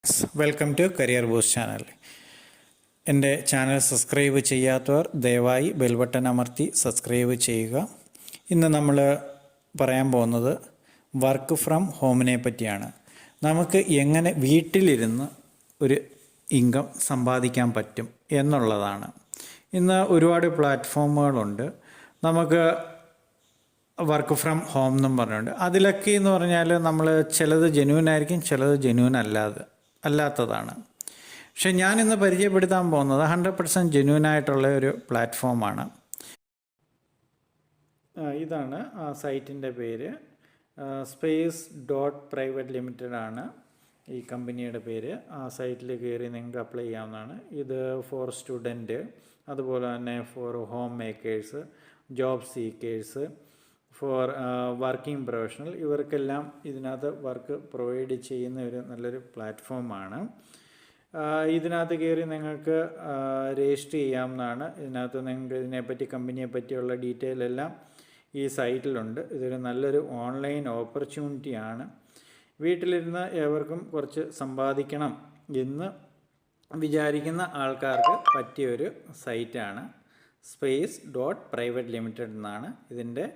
Welcome to career boost channel. എൻ്റെ channel subscribe ചെയ്യാത്തവർ ദയവായി ബെൽ ബട്ടൺ അമർത്തി സബ്സ്ക്രൈബ് ചെയ്യുക. ഇന്ന് നമ്മൾ പറയാൻ പോകുന്നത് വർക്ക് ഫ്രം ഹോമിനെ പറ്റിയാണ്. നമുക്ക് എങ്ങനെ വീട്ടിലിരുന്ന് ഒരു ഇൻകം സമ്പാദിക്കാൻ പറ്റും എന്നുള്ളതാണ്. ഇന്ന് ഒരുപാട് പ്ലാറ്റ്ഫോമുകളുണ്ട്. നമുക്ക് വർക്ക് ഫ്രം ഹോം എന്നും പറഞ്ഞുകൊണ്ട് അതിലൊക്കെ എന്ന് പറഞ്ഞാൽ നമ്മൾ ചിലത് ജെന്യൂൻ ആയിരിക്കും, ചിലത് ജെന്യൂൻ അല്ലാത്തതാണ്. പക്ഷെ ഞാനിന്ന് പരിചയപ്പെടുത്താൻ പോകുന്നത് 100% ജെന്യൂൻ ആയിട്ടുള്ള ഒരു പ്ലാറ്റ്ഫോമാണ്. ഇതാണ് ആ സൈറ്റിൻ്റെ പേര്. space.private.limited ആണ് ഈ കമ്പനിയുടെ പേര്. ആ സൈറ്റിൽ കയറി നിങ്ങൾക്ക് അപ്ലൈ ചെയ്യാവുന്നതാണ്. ഇത് ഫോർ സ്റ്റുഡൻറ്റ്, അതുപോലെ തന്നെ for home makers, job seekers, for working professional, ഇവർക്കെല്ലാം ഇതിനകത്ത് വർക്ക് പ്രൊവൈഡ് ചെയ്യുന്ന ഒരു നല്ലൊരു പ്ലാറ്റ്ഫോമാണ്. ഇതിനകത്ത് കയറി നിങ്ങൾക്ക് രജിസ്റ്റർ ചെയ്യാവുന്നതാണ്. ഇതിനകത്ത് നിങ്ങൾക്ക് ഇതിനെപ്പറ്റി കമ്പനിയെ പറ്റിയുള്ള ഡീറ്റെയിൽ എല്ലാം ഈ സൈറ്റിലുണ്ട്. ഇതൊരു നല്ലൊരു ഓൺലൈൻ ഓപ്പർച്യൂണിറ്റിയാണ്. വീട്ടിലിരുന്ന് ഏവർക്കും കുറച്ച് സമ്പാദിക്കണം എന്ന് വിചാരിക്കുന്ന ആൾക്കാർക്ക് പറ്റിയൊരു സൈറ്റാണ്. space.private.limited എന്നാണ് ഇതിൻ്റെ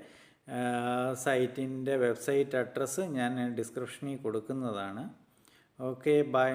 സൈറ്റിൻ്റെ വെബ്സൈറ്റ് അഡ്രസ്സ് ഞാൻ ഡിസ്ക്രിപ്ഷനിൽ കൊടുക്കുന്നതാണ്. Okay, by.